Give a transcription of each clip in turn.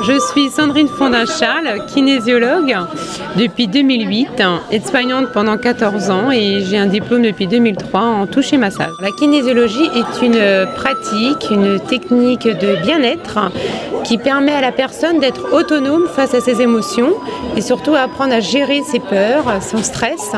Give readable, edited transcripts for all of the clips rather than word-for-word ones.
Je suis Sandrine Fondin-Charles, kinésiologue depuis 2008, aide-soignante pendant 14 ans et j'ai un diplôme depuis 2003 en toucher massage. La kinésiologie est une pratique, une technique de bien-être qui permet à la personne d'être autonome face à ses émotions et surtout à apprendre à gérer ses peurs, son stress,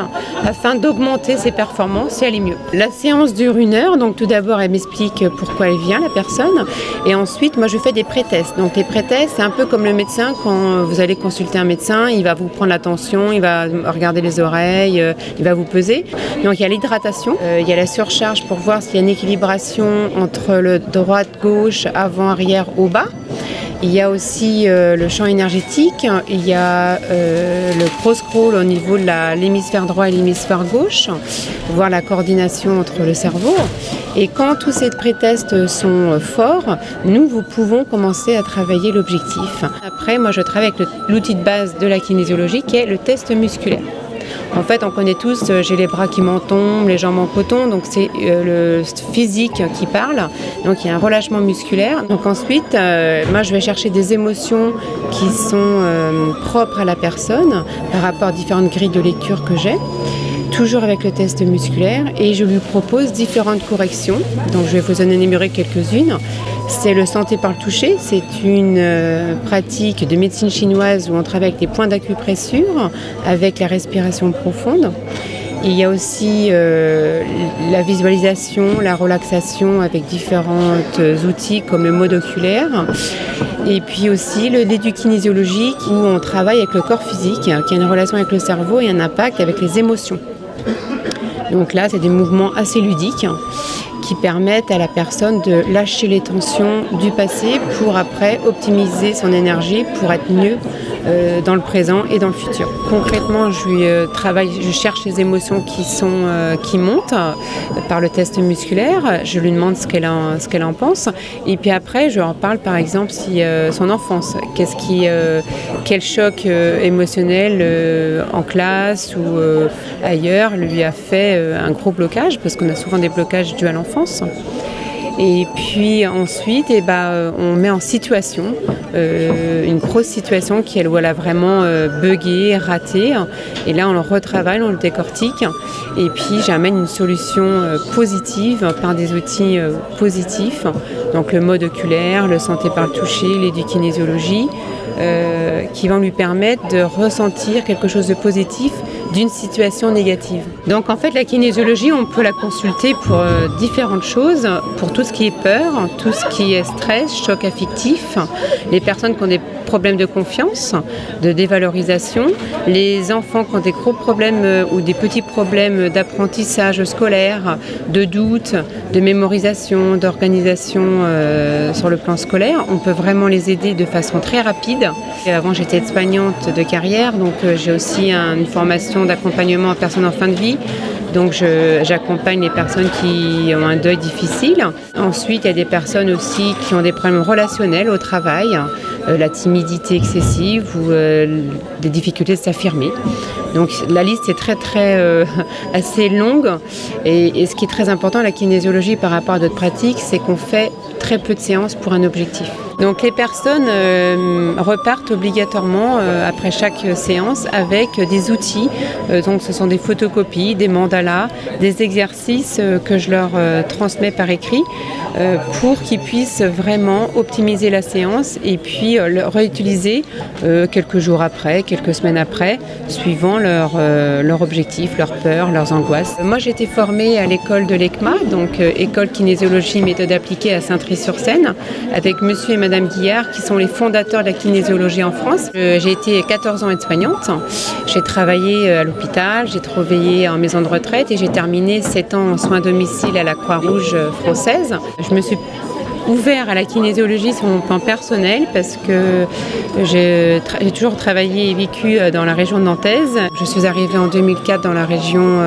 afin d'augmenter ses performances et aller mieux. La séance dure 1 heure, donc tout d'abord elle m'explique pourquoi elle vient, la personne, et ensuite moi je fais des pré-tests. Donc les pré-tests, c'est un peu comme le médecin, quand vous allez consulter un médecin, il va vous prendre la tension, il va regarder les oreilles, il va vous peser. Donc il y a l'hydratation, il y a la surcharge pour voir s'il y a une équilibration entre le droite-gauche, avant-arrière, haut-bas. Il y a aussi le champ énergétique, il y a le cross-crawl au niveau de l'hémisphère droit et l'hémisphère gauche, voir la coordination entre le cerveau. Et quand tous ces pré-tests sont forts, nous pouvons commencer à travailler l'objectif. Après, moi je travaille avec l'outil de base de la kinésiologie qui est le test musculaire. En fait, on connaît tous, j'ai les bras qui m'en tombent, les jambes en coton, donc c'est le physique qui parle. Donc il y a un relâchement musculaire. Donc ensuite, moi je vais chercher des émotions qui sont propres à la personne par rapport à différentes grilles de lecture que j'ai. Toujours avec le test musculaire, et je lui propose différentes corrections. Donc je vais vous en énumérer quelques-unes. C'est le santé par le toucher, c'est une pratique de médecine chinoise où on travaille avec des points d'acupressure, avec la respiration profonde. Il y a aussi la visualisation, la relaxation avec différents outils comme le mode oculaire. Et puis aussi l'édukinésiologie où on travaille avec le corps physique, qui a une relation avec le cerveau et un impact avec les émotions. Donc là, c'est des mouvements assez ludiques qui permettent à la personne de lâcher les tensions du passé pour après optimiser son énergie pour être mieux dans le présent et dans le futur. Concrètement, je cherche les émotions qui montent par le test musculaire. Je lui demande ce qu'elle en pense. Et puis après, je en parle par exemple son enfance. Quel choc émotionnel en classe ou ailleurs lui a fait un gros blocage, parce qu'on a souvent des blocages dus à l'enfance. Et puis ensuite, on met en situation, une grosse situation où elle a vraiment bugué, raté. Et là, on le retravaille, on le décortique. Et puis, j'amène une solution positive par des outils positifs. Donc, le mode oculaire, le santé par le toucher, l'édukinésiologie, qui vont lui permettre de ressentir quelque chose de positif d'une situation négative. Donc en fait, la kinésiologie, on peut la consulter pour différentes choses, pour tout ce qui est peur, tout ce qui est stress, choc affectif, les personnes qui ont des problèmes de confiance, de dévalorisation, les enfants qui ont des gros problèmes ou des petits problèmes d'apprentissage scolaire, de doute, de mémorisation, d'organisation sur le plan scolaire. On peut vraiment les aider de façon très rapide. Et avant, j'étais aide-soignante de carrière, donc j'ai aussi une formation d'accompagnement à personnes en fin de vie. Donc j'accompagne les personnes qui ont un deuil difficile. Ensuite, il y a des personnes aussi qui ont des problèmes relationnels au travail, la timidité excessive ou des difficultés de s'affirmer. Donc la liste est assez longue. Et ce qui est très important, la kinésiologie par rapport à d'autres pratiques, c'est qu'on fait très peu de séances pour un objectif. Donc les personnes repartent obligatoirement après chaque séance avec des outils. Donc ce sont des photocopies, des mandalas, des exercices que je leur transmets par écrit pour qu'ils puissent vraiment optimiser la séance et puis le réutiliser quelques jours après, quelques semaines après, suivant leur objectif, leurs peurs, leurs angoisses. Moi j'ai été formée à l'école de l'ECMA, donc école kinésiologie méthode appliquée à Saint-Thry-sur-Seine, avec monsieur et madame Guillard qui sont les fondateurs de la kinésiologie en France. J'ai été 14 ans aide-soignante, j'ai travaillé à l'hôpital, j'ai travaillé en maison de retraite et j'ai terminé 7 ans en soins à domicile à la Croix-Rouge française. Je me suis ouvert à la kinésiologie sur mon plan personnel parce que j'ai toujours travaillé et vécu dans la région nantaise. Je suis arrivée en 2004 dans la région,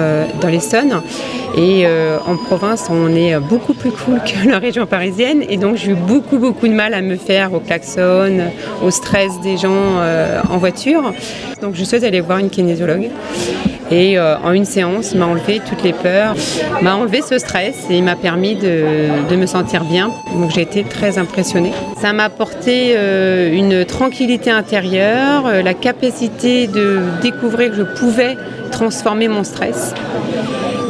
dans l'Essonne. Et en province, on est beaucoup plus cool que la région parisienne. Et donc, j'ai eu beaucoup de mal à me faire au klaxon, au stress des gens en voiture. Donc, je suis allée voir une kinésiologue. Et en une séance, m'a enlevé toutes les peurs, m'a enlevé ce stress et m'a permis de me sentir bien. Donc j'ai été très impressionnée. Ça m'a apporté une tranquillité intérieure, la capacité de découvrir que je pouvais transformer mon stress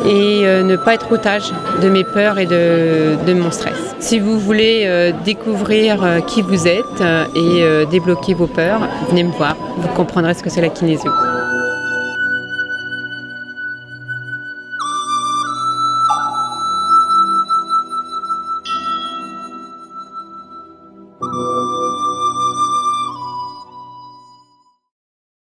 et ne pas être otage de mes peurs et de mon stress. Si vous voulez découvrir qui vous êtes et débloquer vos peurs, venez me voir, vous comprendrez ce que c'est la kinésio.